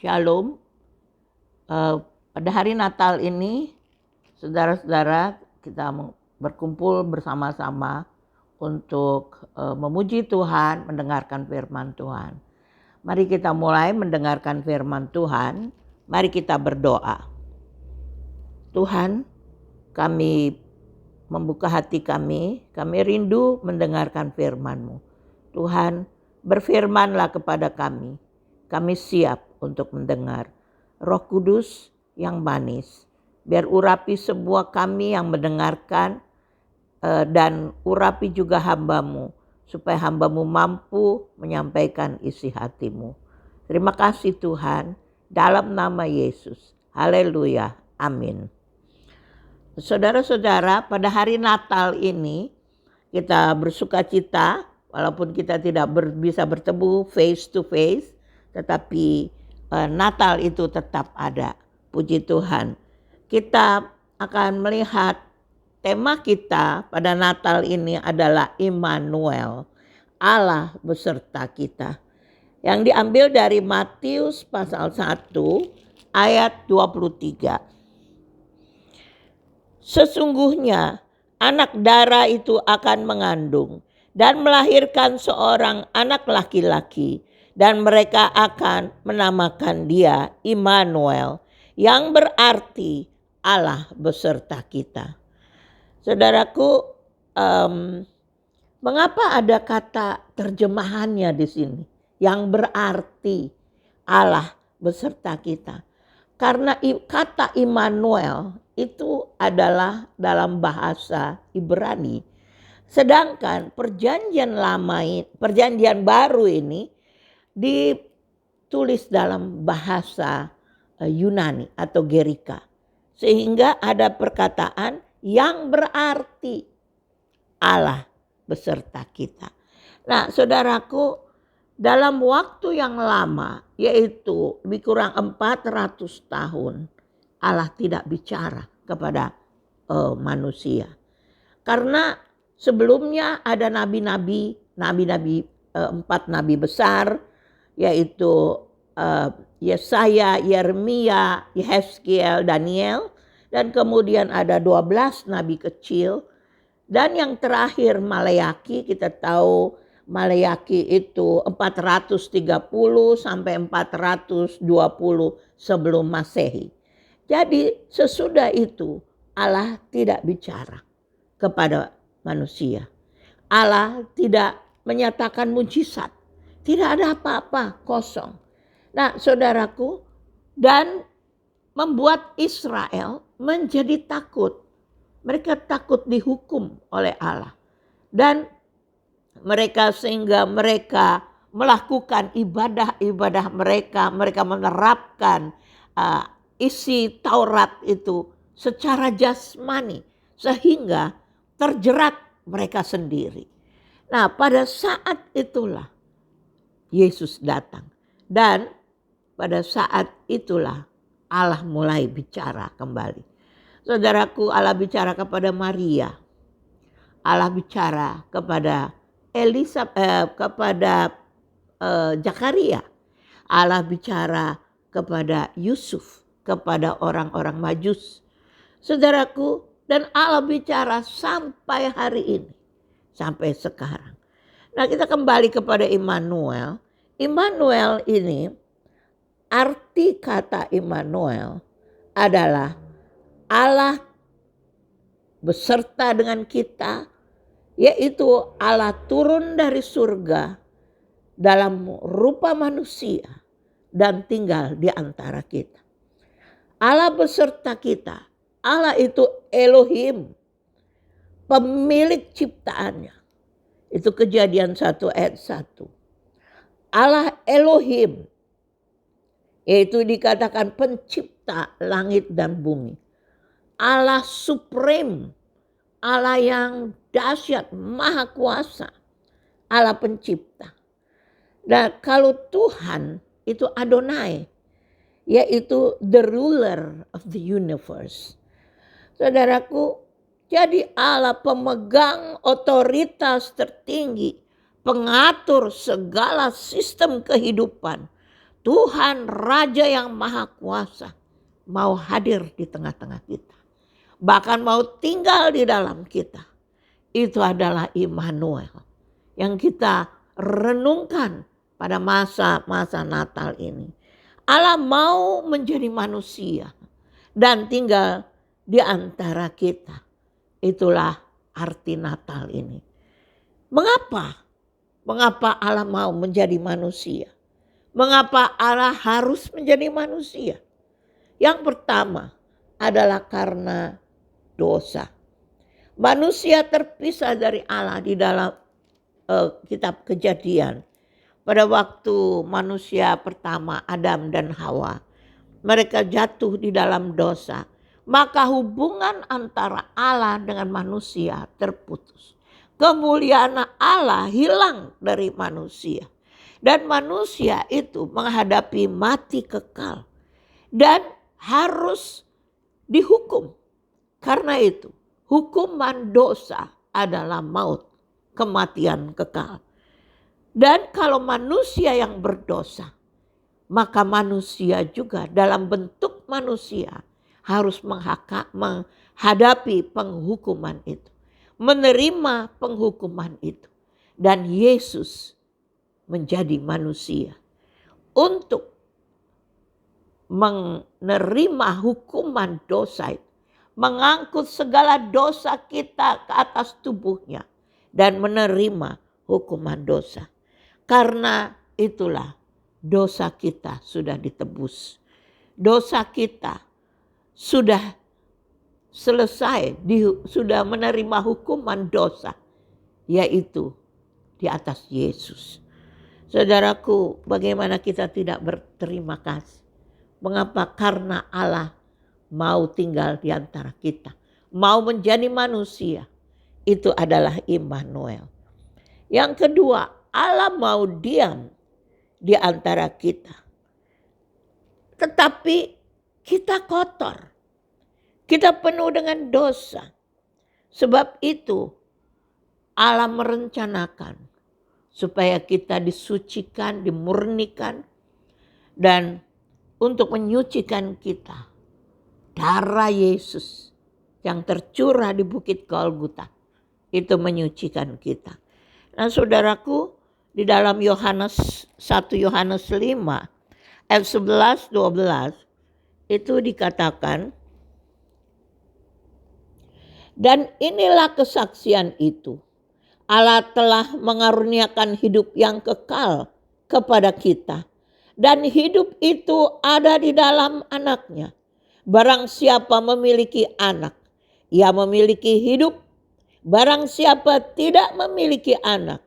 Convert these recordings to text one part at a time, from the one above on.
Shalom. Pada hari Natal ini, saudara-saudara, kita berkumpul bersama-sama untuk memuji Tuhan, mendengarkan firman Tuhan. Mari kita mulai mendengarkan firman Tuhan. Mari kita berdoa. Tuhan, kami membuka hati kami rindu mendengarkan firman-Mu. Tuhan, berfirmanlah kepada kami. Kami siap untuk mendengar. Roh Kudus yang manis, biar urapi semua kami yang mendengarkan dan urapi juga hamba-Mu, supaya hamba-Mu mampu menyampaikan isi hati-Mu. Terima kasih Tuhan, dalam nama Yesus. Haleluya, amin. Saudara-saudara, pada hari Natal ini kita bersuka cita, walaupun kita tidak bisa bertemu face to face, tetapi Natal itu tetap ada. Puji Tuhan. Kita akan melihat tema kita pada Natal ini adalah Immanuel, Allah beserta kita. Yang diambil dari Matius pasal 1 ayat 23. Sesungguhnya anak dara itu akan mengandung dan melahirkan seorang anak laki-laki, dan mereka akan menamakan dia Immanuel, yang berarti Allah beserta kita. Saudaraku, mengapa ada kata terjemahannya di sini yang berarti Allah beserta kita? Karena kata Immanuel itu adalah dalam bahasa Ibrani. Sedangkan perjanjian baru ini ditulis dalam bahasa Yunani atau Gerika. Sehingga ada perkataan yang berarti Allah beserta kita. Nah, saudaraku, dalam waktu yang lama, yaitu lebih kurang 400 tahun, Allah tidak bicara kepada manusia. Karena sebelumnya ada nabi-nabi, 4 nabi besar, yaitu Yesaya, Yeremia, Yehezkiel, Daniel, dan kemudian ada 12 nabi kecil, dan yang terakhir Maleaki. Kita tahu Maleaki itu 430 sampai 420 sebelum Masehi. Jadi sesudah itu Allah tidak bicara kepada manusia. Allah tidak menyatakan mujizat. Tidak ada apa-apa, kosong. Nah, saudaraku, dan membuat Israel menjadi takut. Mereka takut dihukum oleh Allah. Dan sehingga mereka melakukan ibadah-ibadah mereka menerapkan isi Taurat itu secara jasmani, sehingga terjerat mereka sendiri. Nah, pada saat itulah Yesus datang, dan pada saat itulah Allah mulai bicara kembali. Saudaraku, Allah bicara kepada Maria, Allah bicara kepada Zakaria, Allah bicara kepada Yusuf, kepada orang-orang Majus. Saudaraku, dan Allah bicara sampai hari ini, sampai sekarang. Nah, kita kembali kepada Immanuel. Immanuel ini, arti kata Immanuel adalah Allah beserta dengan kita, yaitu Allah turun dari surga dalam rupa manusia dan tinggal di antara kita. Allah beserta kita. Allah itu Elohim, pemilik ciptaannya. Itu Kejadian 1 ayat 1. Allah Elohim, yaitu dikatakan pencipta langit dan bumi. Allah Supreme, Allah yang dahsyat, maha kuasa, Allah pencipta. Dan kalau Tuhan itu Adonai, yaitu the ruler of the universe. Saudaraku, jadi Allah pemegang otoritas tertinggi, pengatur segala sistem kehidupan, Tuhan Raja yang Maha Kuasa mau hadir di tengah-tengah kita. Bahkan mau tinggal di dalam kita. Itu adalah Immanuel yang kita renungkan pada masa-masa Natal ini. Allah mau menjadi manusia dan tinggal di antara kita. Itulah arti Natal ini. Mengapa? Mengapa Allah mau menjadi manusia? Mengapa Allah harus menjadi manusia? Yang pertama adalah karena dosa. Manusia terpisah dari Allah di dalam kitab Kejadian. Pada waktu manusia pertama Adam dan Hawa, mereka jatuh di dalam dosa. Maka hubungan antara Allah dengan manusia terputus. Kemuliaan Allah hilang dari manusia. Dan manusia itu menghadapi mati kekal. Dan harus dihukum. Karena itu hukuman dosa adalah maut, kematian kekal. Dan kalau manusia yang berdosa, maka manusia juga dalam bentuk manusia harus menghadapi penghukuman itu. Menerima penghukuman itu. Dan Yesus menjadi manusia untuk menerima hukuman dosa itu. Mengangkut segala dosa kita ke atas tubuhnya. Dan menerima hukuman dosa. Karena itulah dosa kita sudah ditebus. Dosa kita sudah selesai. Sudah menerima hukuman dosa. Yaitu di atas Yesus. Saudaraku, bagaimana kita tidak berterima kasih? Mengapa? Karena Allah mau tinggal di antara kita. Mau menjadi manusia. Itu adalah Immanuel. Yang kedua, Allah mau diam di antara kita. Tetapi kita kotor. Kita penuh dengan dosa. Sebab itu Allah merencanakan supaya kita disucikan, dimurnikan. Dan untuk menyucikan kita, darah Yesus yang tercurah di Bukit Golgota itu menyucikan kita. Nah saudaraku, di dalam Yohanes 1 Yohanes 5 ayat 11-12 itu dikatakan, dan inilah kesaksian itu, Allah telah mengaruniakan hidup yang kekal kepada kita. Dan hidup itu ada di dalam anaknya. Barang siapa memiliki anak, ia memiliki hidup. Barang siapa tidak memiliki anak,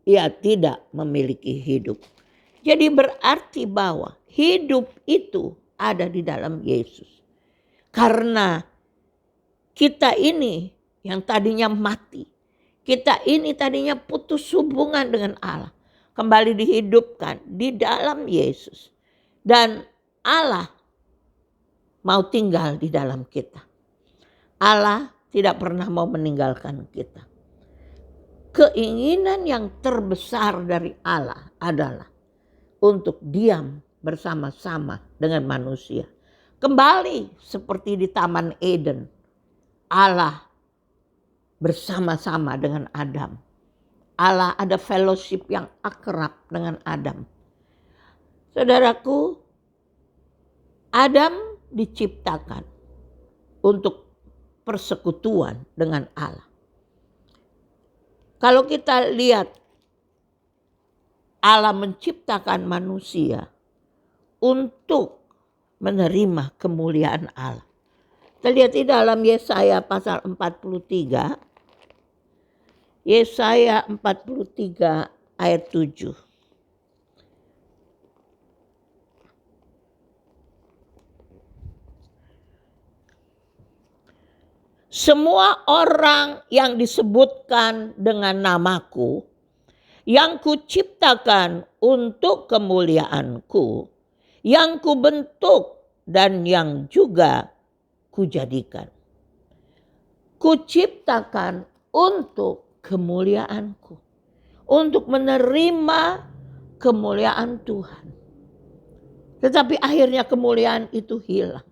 ia tidak memiliki hidup. Jadi berarti bahwa hidup itu ada di dalam Yesus. Karena kita ini yang tadinya mati. Kita ini tadinya putus hubungan dengan Allah. Kembali dihidupkan di dalam Yesus. Dan Allah mau tinggal di dalam kita. Allah tidak pernah mau meninggalkan kita. Keinginan yang terbesar dari Allah adalah untuk diam bersama-sama dengan manusia. Kembali seperti di Taman Eden. Allah bersama-sama dengan Adam. Allah ada fellowship yang akrab dengan Adam. Saudaraku, Adam diciptakan untuk persekutuan dengan Allah. Kalau kita lihat Allah menciptakan manusia untuk menerima kemuliaan Allah. Kita lihat di dalam Yesaya pasal 43. Yesaya 43 ayat 7. Semua orang yang disebutkan dengan namaku, yang kuciptakan untuk kemuliaanku, yang kubentuk dan yang juga kujadikan. Kuciptakan untuk kemuliaanku, untuk menerima kemuliaan Tuhan. Tetapi akhirnya kemuliaan itu hilang.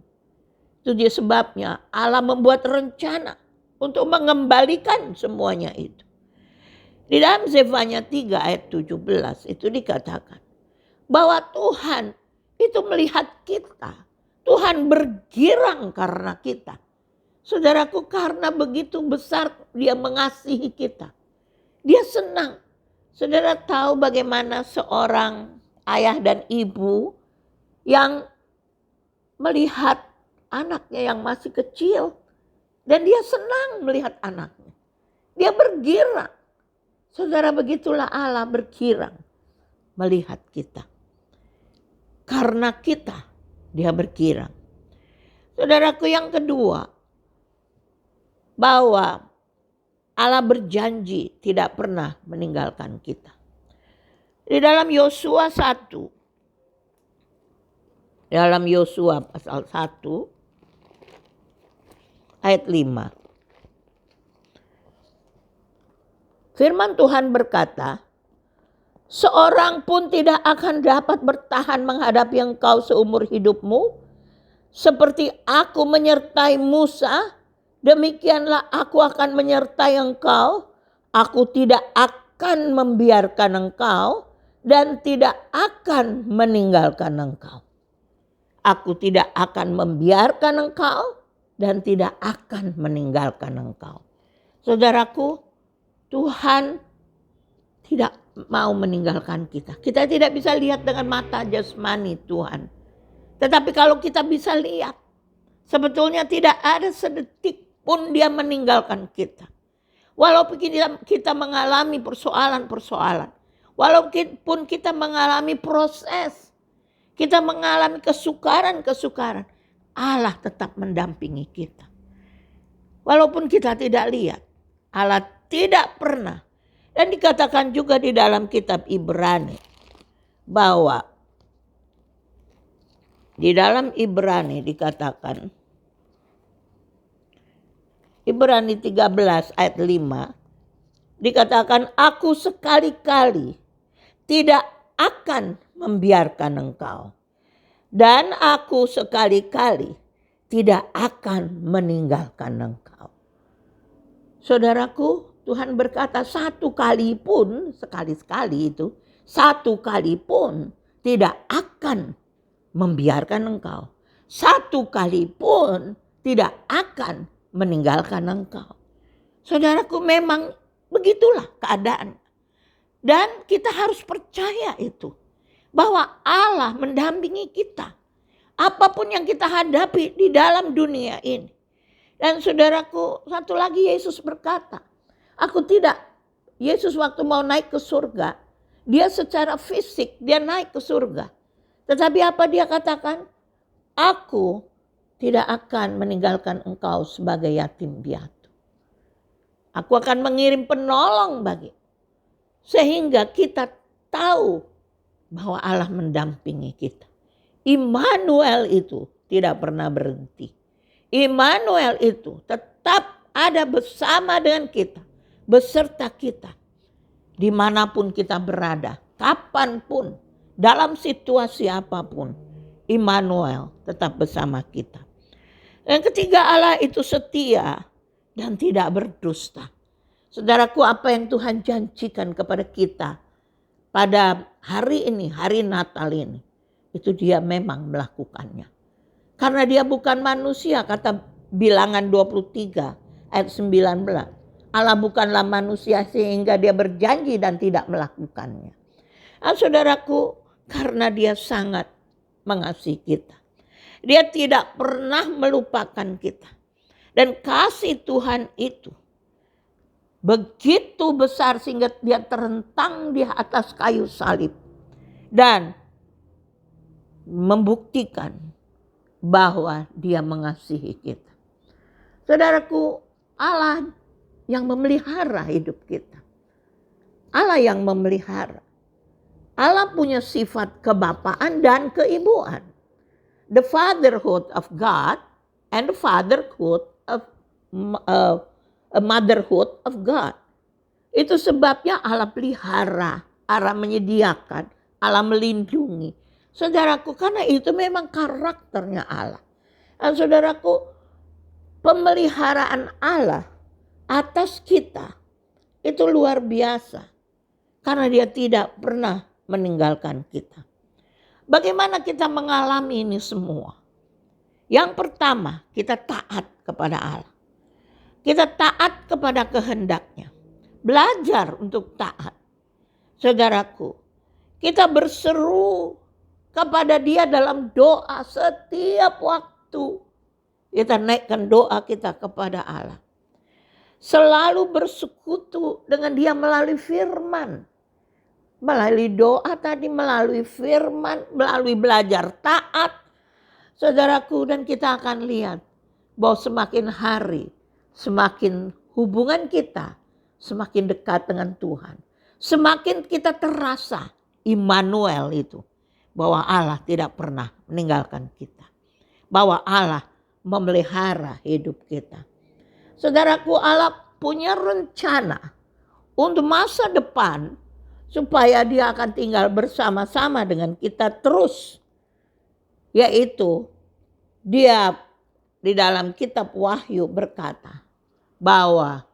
Itu dia sebabnya Allah membuat rencana untuk mengembalikan semuanya itu. Di dalam Zefanya 3 ayat 17 itu dikatakan bahwa Tuhan itu melihat kita. Tuhan bergirang karena kita. Saudaraku, karena begitu besar dia mengasihi kita. Dia senang. Saudara tahu bagaimana seorang ayah dan ibu yang melihat anaknya yang masih kecil. Dan dia senang melihat anaknya. Dia bergirang. Saudara, begitulah Allah bergirang melihat kita. Karena kita, dia bergirang. Saudaraku, yang kedua, bahwa Allah berjanji tidak pernah meninggalkan kita. Di dalam Yosua 1, dalam Yosua pasal 1 ayat 5. Firman Tuhan berkata, seorang pun tidak akan dapat bertahan menghadapi engkau seumur hidupmu. Seperti aku menyertai Musa, demikianlah aku akan menyertai engkau. Aku tidak akan membiarkan engkau dan tidak akan meninggalkan engkau. Aku tidak akan membiarkan engkau dan tidak akan meninggalkan engkau. Saudaraku, Tuhan tidak mau meninggalkan kita. Kita tidak bisa lihat dengan mata jasmani Tuhan. Tetapi kalau kita bisa lihat, sebetulnya tidak ada sedetik pun dia meninggalkan kita. Walaupun kita mengalami persoalan-persoalan. Walaupun kita mengalami proses. Kita mengalami kesukaran-kesukaran. Allah tetap mendampingi kita. Walaupun kita tidak lihat. Allah tidak pernah. Dan dikatakan juga di dalam kitab Ibrani. Bahwa di dalam Ibrani dikatakan. Ibrani 13 ayat 5. Dikatakan, aku sekali-kali tidak akan membiarkan engkau. Dan aku sekali-kali tidak akan meninggalkan engkau. Saudaraku, Tuhan berkata satu kali pun, sekali-sekali itu, satu kali pun tidak akan membiarkan engkau. Satu kali pun tidak akan meninggalkan engkau. Saudaraku, memang begitulah keadaan. Dan kita harus percaya itu. Bahwa Allah mendampingi kita. Apapun yang kita hadapi di dalam dunia ini. Dan saudaraku, satu lagi Yesus berkata. Yesus waktu mau naik ke surga. Dia secara fisik, dia naik ke surga. Tetapi apa dia katakan? Aku tidak akan meninggalkan engkau sebagai yatim piatu. Aku akan mengirim penolong bagi. Sehingga kita tahu bahwa Allah mendampingi kita. Immanuel itu tidak pernah berhenti. Immanuel itu tetap ada bersama dengan kita. Beserta kita. Dimanapun kita berada. Kapanpun. Dalam situasi apapun. Immanuel tetap bersama kita. Yang ketiga, Allah itu setia dan tidak berdusta. Saudaraku, apa yang Tuhan janjikan kepada kita pada hari ini, hari Natal ini, itu dia memang melakukannya. Karena dia bukan manusia, kata Bilangan 23 ayat 19. Allah bukanlah manusia sehingga dia berjanji dan tidak melakukannya. Nah, saudaraku, karena dia sangat mengasihi kita. Dia tidak pernah melupakan kita. Dan kasih Tuhan itu begitu besar sehingga dia terentang di atas kayu salib. Dan membuktikan bahwa dia mengasihi kita. Saudaraku, Allah yang memelihara hidup kita. Allah yang memelihara. Allah punya sifat kebapaan dan keibuan. The fatherhood of God and the fatherhood of motherhood of God. Itu sebabnya Allah pelihara, Allah menyediakan, Allah melindungi. Saudaraku, karena itu memang karakternya Allah. Dan saudaraku, pemeliharaan Allah atas kita itu luar biasa. Karena dia tidak pernah meninggalkan kita. Bagaimana kita mengalami ini semua? Yang pertama, kita taat kepada Allah. Kita taat kepada kehendaknya. Belajar untuk taat. Saudaraku, kita berseru kepada dia dalam doa setiap waktu. Kita naikkan doa kita kepada Allah. Selalu bersekutu dengan dia melalui firman. Melalui doa tadi, melalui firman, melalui belajar taat. Saudaraku, dan kita akan lihat bahwa semakin hari, semakin hubungan kita semakin dekat dengan Tuhan. Semakin kita terasa Immanuel itu. Bahwa Allah tidak pernah meninggalkan kita. Bahwa Allah memelihara hidup kita. Saudaraku, Allah punya rencana untuk masa depan supaya dia akan tinggal bersama-sama dengan kita terus. Yaitu dia di dalam kitab Wahyu berkata bahwa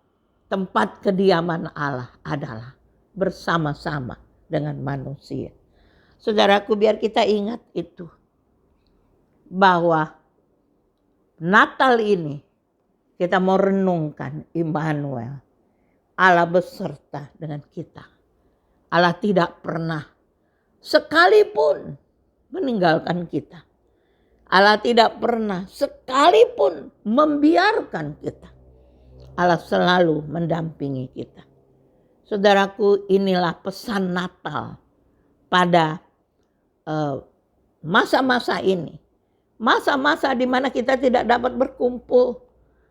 tempat kediaman Allah adalah bersama-sama dengan manusia. Saudaraku, biar kita ingat itu. Bahwa Natal ini kita mau renungkan Immanuel. Allah beserta dengan kita. Allah tidak pernah sekalipun meninggalkan kita. Allah tidak pernah sekalipun membiarkan kita. Allah selalu mendampingi kita. Saudaraku, inilah pesan Natal pada masa-masa ini. Masa-masa di mana kita tidak dapat berkumpul.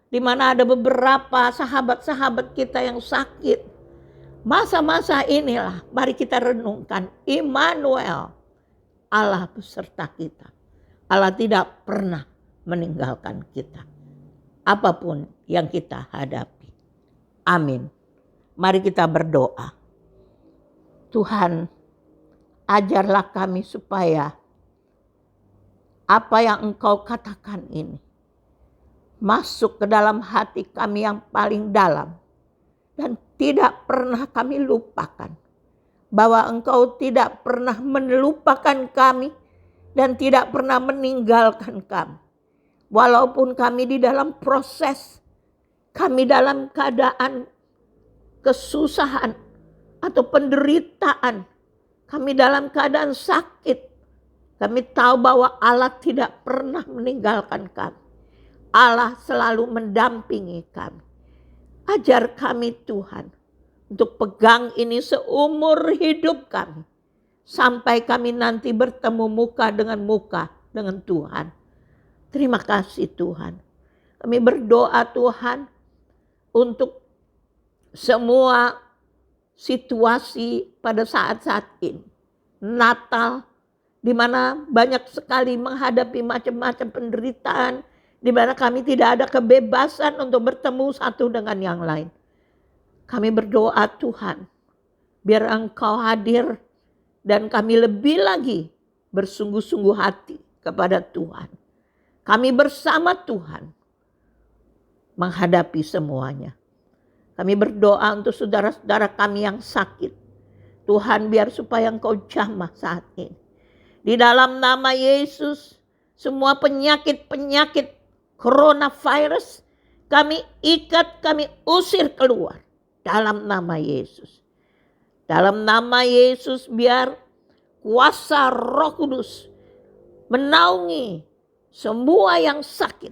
Di mana ada beberapa sahabat-sahabat kita yang sakit. Masa-masa inilah mari kita renungkan Immanuel. Allah beserta kita. Allah tidak pernah meninggalkan kita. Apapun yang kita hadapi. Amin. Mari kita berdoa. Tuhan, ajarlah kami supaya apa yang Engkau katakan ini masuk ke dalam hati kami yang paling dalam. Dan tidak pernah kami lupakan bahwa Engkau tidak pernah melupakan kami dan tidak pernah meninggalkan kami. Walaupun kami di dalam proses, kami dalam keadaan kesusahan atau penderitaan, kami dalam keadaan sakit, kami tahu bahwa Allah tidak pernah meninggalkan kami. Allah selalu mendampingi kami. Ajar kami Tuhan untuk pegang ini seumur hidup kami. Sampai kami nanti bertemu muka dengan Tuhan. Terima kasih Tuhan. Kami berdoa Tuhan untuk semua situasi pada saat-saat ini. Natal, di mana banyak sekali menghadapi macam-macam penderitaan, di mana kami tidak ada kebebasan untuk bertemu satu dengan yang lain. Kami berdoa Tuhan, biar Engkau hadir dan kami lebih lagi bersungguh-sungguh hati kepada Tuhan. Kami bersama Tuhan menghadapi semuanya. Kami berdoa untuk saudara-saudara kami yang sakit. Tuhan, biar supaya Engkau jamah saat ini. Di dalam nama Yesus, semua penyakit-penyakit coronavirus kami ikat, kami usir keluar dalam nama Yesus. Dalam nama Yesus, biar kuasa Roh Kudus menaungi semua yang sakit.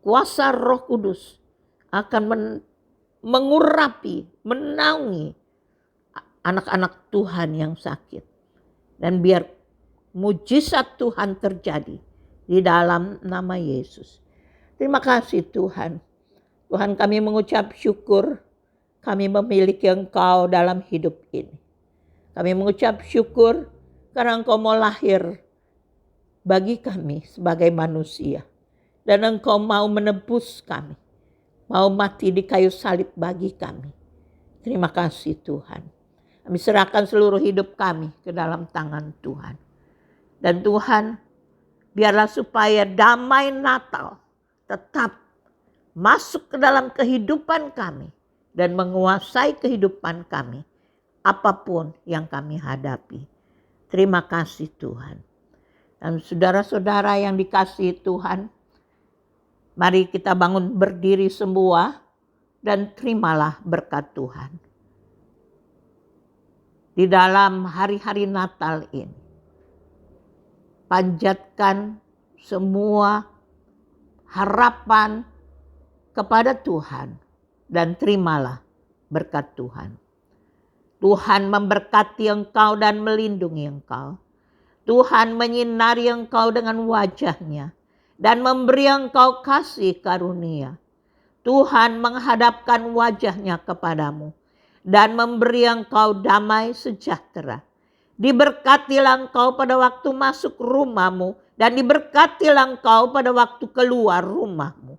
Kuasa Roh Kudus akan mengurapi, menaungi anak-anak Tuhan yang sakit. Dan biar mujizat Tuhan terjadi di dalam nama Yesus. Terima kasih Tuhan. Tuhan, kami mengucap syukur kami memiliki Engkau dalam hidup ini. Kami mengucap syukur karena Engkau mau lahir bagi kami sebagai manusia. Dan Engkau mau menebus kami. Mau mati di kayu salib bagi kami. Terima kasih Tuhan. Kami serahkan seluruh hidup kami ke dalam tangan Tuhan. Dan Tuhan, biarlah supaya damai Natal tetap masuk ke dalam kehidupan kami dan menguasai kehidupan kami, apapun yang kami hadapi. Terima kasih Tuhan. Dan saudara-saudara yang dikasihi Tuhan, mari kita bangun berdiri semua dan terimalah berkat Tuhan. Di dalam hari-hari Natal ini, panjatkan semua harapan kepada Tuhan dan terimalah berkat Tuhan. Tuhan memberkati engkau dan melindungi engkau. Tuhan menyinari engkau dengan wajah-Nya dan memberi engkau kasih karunia. Tuhan menghadapkan wajah-Nya kepadamu dan memberi engkau damai sejahtera. Diberkatilah engkau pada waktu masuk rumahmu dan diberkatilah engkau pada waktu keluar rumahmu.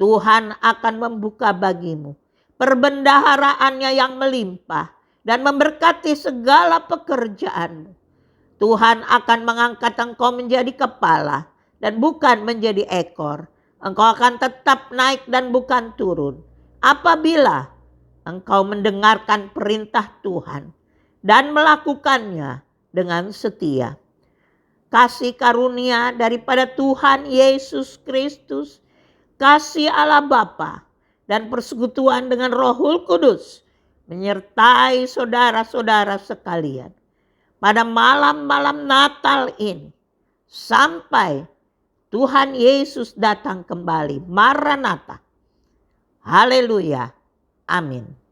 Tuhan akan membuka bagimu perbendaharaannya yang melimpah dan memberkati segala pekerjaanmu. Tuhan akan mengangkat engkau menjadi kepala dan bukan menjadi ekor. Engkau akan tetap naik dan bukan turun. Apabila engkau mendengarkan perintah Tuhan dan melakukannya dengan setia. Kasih karunia daripada Tuhan Yesus Kristus, kasih Allah Bapa, dan persekutuan dengan Roh Kudus menyertai saudara-saudara sekalian pada malam-malam Natal ini sampai Tuhan Yesus datang kembali. Maranatha. Haleluya. Amin.